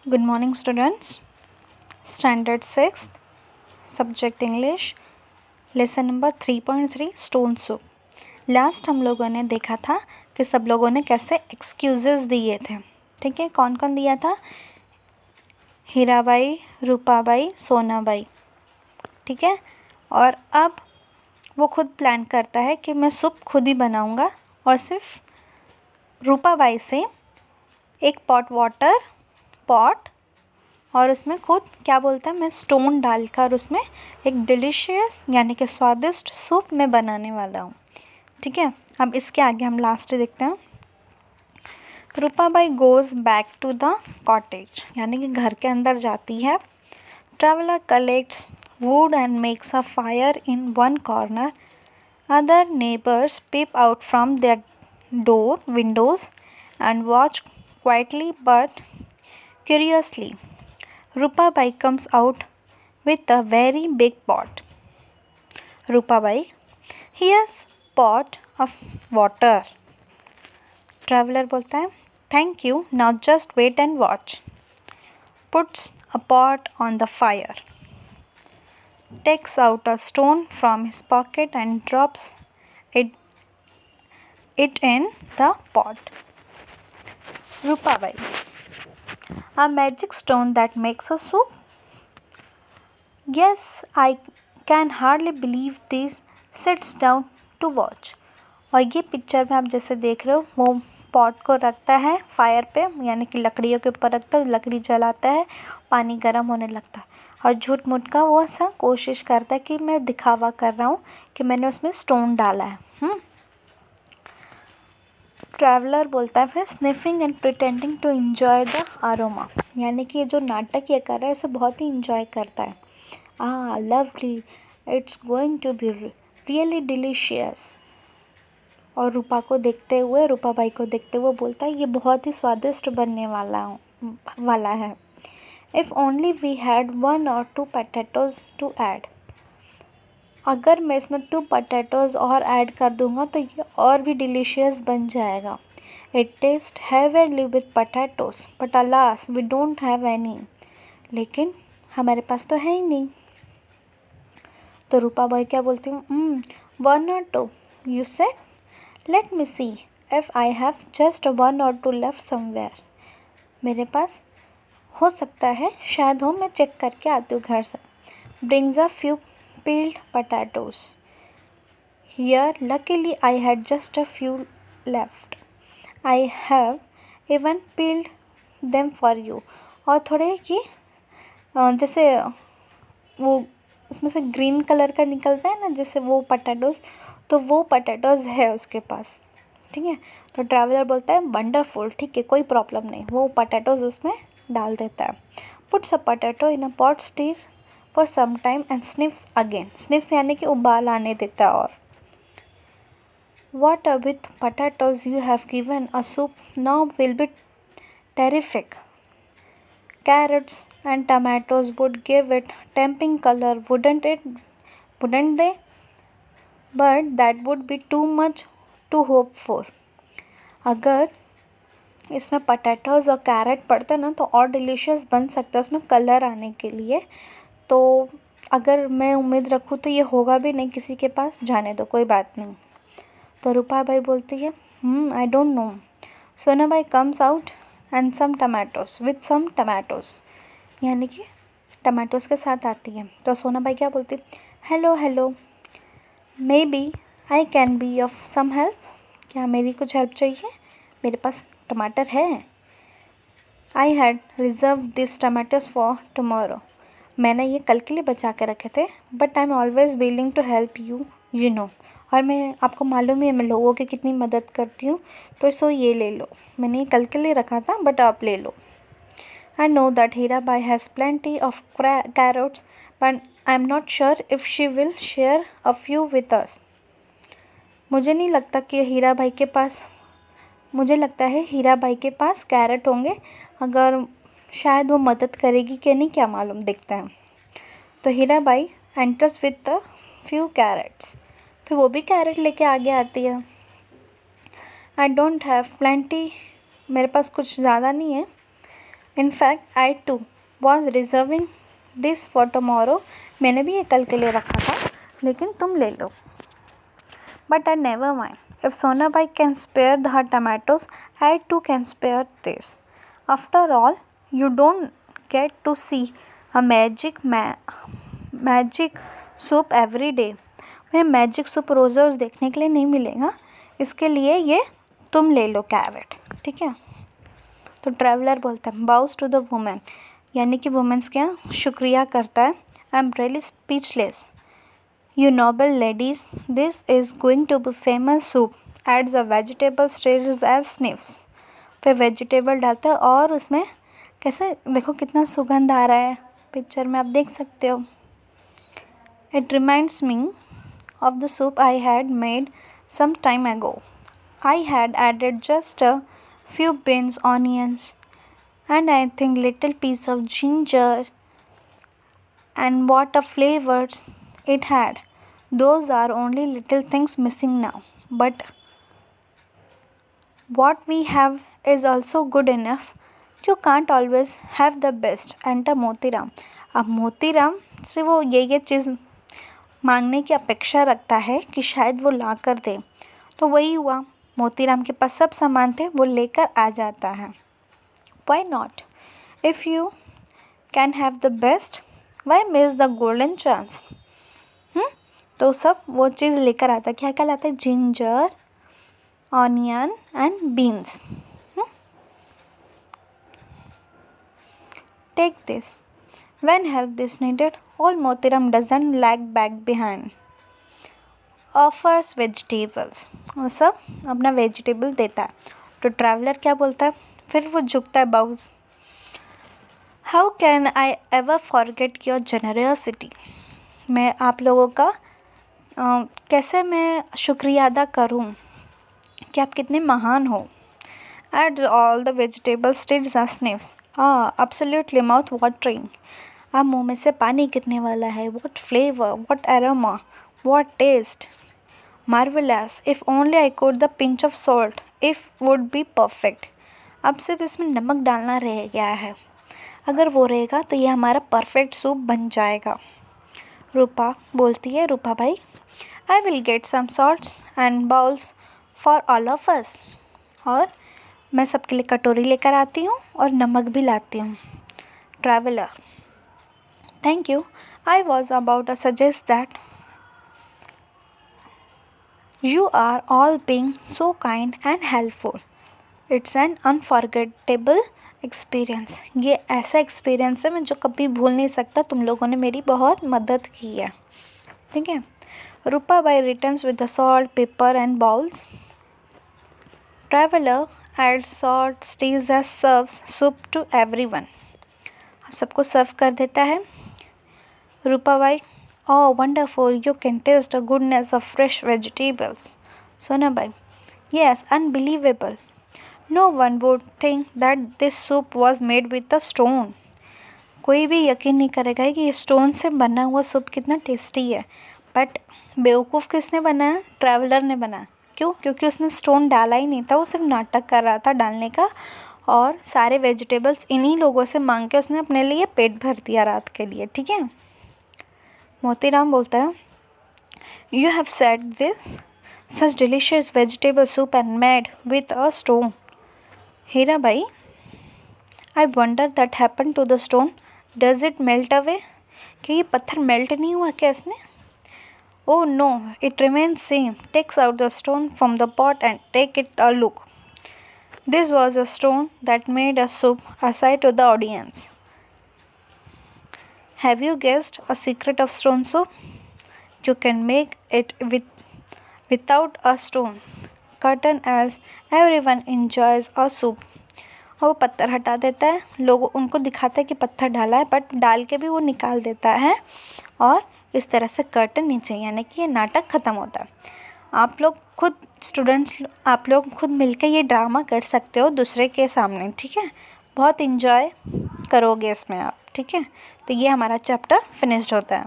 Good morning, students. Standard 6th, Subject English, Lesson number 3.3 Stone Soup. Last हम लोगों ने देखा था कि सब लोगों ने कैसे एक्सक्यूज़ेस दिए थे. ठीक है, कौन कौन दिया था? हीराबाई, रूपाबाई, सोनाबाई. ठीक है, और अब वो खुद प्लान करता है कि मैं सूप खुद ही बनाऊंगा और सिर्फ रूपाबाई से एक पॉट और उसमें खुद क्या बोलता है, मैं स्टोन डालकर उसमें एक डिलीशियस यानी कि स्वादिष्ट सूप मैं बनाने वाला हूँ. ठीक है, अब इसके आगे हम लास्ट देखते हैं. Rupabai goes back to the cottage, यानी कि घर के अंदर जाती है. Traveller collects wood and makes a fire in one corner. Other neighbours peep out from their windows and watch quietly but curiously. Rupabai comes out with a very big pot. Rupabai, here's pot of water. Traveler बोलता है, thank you, now just wait and watch. Puts a pot on the fire. Takes out a stone from his pocket and drops it in the pot. Rupabai, a magic stone that makes a soup? Yes, I can hardly believe this. Sits down to watch. और ये picture में आप जैसे देख रहे हो, वो pot को रखता है फायर पे, यानी कि लकड़ियों के ऊपर रखता है, लकड़ी जलाता है, पानी गर्म होने लगता है और झूठ मूठ का वो ऐसा कोशिश करता है कि मैं दिखावा कर रहा हूँ कि मैंने उसमें स्टोन डाला है. ट्रैवलर बोलता है फिर, sniffing and pretending to enjoy the aroma, यानी कि ये जो नाटक ये कर रहा है इसे बहुत ही इन्जॉय करता है. Lovely, it's going to be really delicious. और रूपाबाई को देखते हुए बोलता है, ये बहुत ही स्वादिष्ट बनने वाला है. If only we had 1 or 2 potatoes to add. अगर मैं इसमें 2 potatoes और ऐड कर दूंगा तो ये और भी डिलीशियस बन जाएगा. It taste heavenly with potatoes, but alas we don't have any. लेकिन हमारे पास तो है ही नहीं. तो रूपाबाई क्या बोलती हूँ, 1 or 2 you said. Let me C if I have just 1 or 2 left somewhere. मेरे पास हो सकता है, शायद हो, मैं चेक करके आती हूँ घर से. Brings a few peeled potatoes. Here, luckily, I had just a few left. I have even peeled them for you. और थोड़े ये जैसे वो उसमें से ग्रीन कलर का निकलता है ना, जैसे वो पटैटोज़, तो वो पटैटोज़ है उसके पास. ठीक है, तो ट्रैवलर बोलता है, वंडरफुल, ठीक है, कोई प्रॉब्लम नहीं. वो पटैटोज़ उसमें डाल देता है. Puts a potato in a pot, stir for some time and sniffs again. Sniffs यानी कि उबाल आने देता है. और what with potatoes you have given a soup now will be terrific. Carrots and tomatoes would give it tempting color, wouldn't they? But that would be too much to hope for. अगर इसमें potatoes और carat पड़ते ना तो और delicious बन सकता है उसमें कलर आने के लिए. तो अगर मैं उम्मीद रखूँ तो ये होगा भी नहीं किसी के पास, जाने दो, कोई बात नहीं. तो रूपाबाई बोलती है, I don't know. Sonabai comes out and some tomatoes with some tomatoes, यानी कि टमाटोज़ के साथ आती है. तो सोनाबाई क्या बोलती, hello, may be I can be of some help. क्या मेरी कुछ हेल्प चाहिए? मेरे पास टमाटर है. I had reserve this tomatoes for tomorrow. मैंने ये कल के लिए बचा के रखे थे. But I am always willing to help you know. और मैं, आपको मालूम ही है मैं लोगों की कितनी मदद करती हूँ. तो सो ये ले लो, मैंने ये कल के लिए रखा था बट आप ले लो. I know that Hirabai has plenty of carrots but I am not sure if she will share a few with us. मुझे लगता है हीराबाई के पास कैरेट होंगे, अगर शायद वो मदद करेगी कि नहीं, क्या मालूम, देखते हैं. तो Hirabai enters with the few carrots. फिर वो भी कैरेट लेके आगे आती है. आई डोंट हैव प्लेंटी, मेरे पास कुछ ज़्यादा नहीं है. In fact I too was reserving this for tomorrow, मैंने भी ये कल के लिए रखा था, लेकिन तुम ले लो. But I never mind, if Sonabai can spare the tomatoes, I too can spare this. After all, you don't get to see a magic soup every day. मैं मैजिक सूप रोज़ रोज़ देखने के लिए नहीं मिलेगा, इसके लिए ये तुम ले लो कैरेट. ठीक है. तो ट्रैवलर बोलता है बाउस टू द वुमेन, यानी कि वुमेन्स क्या शुक्रिया करता है. I am really speechless. You noble ladies, this is going to be famous soup. Adds a vegetable stirs as sniffs. फिर वेजिटेबल डालते हैं और उसमें कैसे देखो कितना सुगंध आ रहा है, पिक्चर में आप देख सकते हो. It reminds me of the soup I had made some time ago. I had added just a few beans, onions, and I think little piece of ginger, and what a flavors it had. Those are only little things missing now, but what we have is also good enough. You can't always have the best. Enter Motiram. अब मोतीराम से वो ये चीज़ मांगने की अपेक्षा रखता है कि शायद वो ला कर दे. तो वही हुआ, मोतीराम के पास सब सामान थे, वो लेकर आ जाता है. Why not? If you can have the best, why miss the golden chance? तो सब वो चीज़ लेकर आता है. क्या क्या लाता है? Ginger, onion and beans. Take this when help this needed. All Motiram doesn't lag back behind. Offers vegetables, वो सब अपना वेजिटेबल देता है. तो ट्रैवलर क्या बोलता है? फिर वो झुकता है bows. How can I ever forget your generosity. मैं आप लोगों का कैसे मैं शुक्रिया अदा करूं कि आप कितने महान हो. At all the vegetable stirs and sniffs. Absolutely mouth watering. अब मुंह में से पानी गिरने वाला है. What flavour, what aroma, what taste, marvellous. If only I could the pinch of salt, if would be perfect. अब सिर्फ इसमें नमक डालना रह गया है, अगर वो रहेगा तो ये हमारा परफेक्ट सूप बन जाएगा. रूपा बोलती है, रूपा भाई, I will get some salts and bowls for all of us. और मैं सबके लिए कटोरी लेकर आती हूँ और नमक भी लाती हूँ. Traveller, thank you. I was about to suggest that you are all being so kind and helpful. It's an unforgettable experience. ये ऐसा एक्सपीरियंस है मैं जो कभी भूल नहीं सकता. तुम लोगों ने मेरी बहुत मदद की है. ठीक है. Rupabai returns with the salt, pepper and bowls. Traveler adds salt, stirs as serves soup to everyone. अब सबको सर्व कर देता है. Rupabai, oh wonderful, you can taste the goodness of fresh vegetables. Sonabai, yes, unbelievable. No one would think that this soup was made with a stone. कोई भी यकीन नहीं करेगा कि ये स्टोन से बना हुआ सूप कितना टेस्टी है. बट बेवकूफ़ किसने बनाया? ट्रैवलर ने बनाया. क्यों? क्योंकि उसने स्टोन डाला ही नहीं था, वो सिर्फ नाटक कर रहा था डालने का. और सारे वेजिटेबल्स इन्हीं लोगों से मांग के उसने अपने लिए पेट भर दिया रात के लिए. ठीक है. मोतीराम बोलता है, you have said this such delicious vegetable soup and made with a stone. Hira bhai, I wonder that happen to the stone. Does it melt away. कि ये पत्थर मेल्ट नहीं हुआ क्या इसमें? Oh no, it remains same. Takes out the stone from the pot and take it a look. This was a stone that made a soup aside to the audience. Have you guessed a secret of stone soup? You can make it without a stone. Curtain as everyone enjoys a soup. और वो पत्थर हटा देता है. लोगों उनको दिखाता है कि पत्थर डाला है, बट डाल के भी वो निकाल देता है और इस तरह से कर्टन नीचे, यानी कि ये नाटक ख़त्म होता है. आप लोग खुद स्टूडेंट्स, आप लोग खुद मिलकर ये ड्रामा कर सकते हो दूसरे के सामने. ठीक है. बहुत इन्जॉय करोगे इसमें आप. ठीक है. तो ये हमारा चैप्टर फिनिश्ड होता है.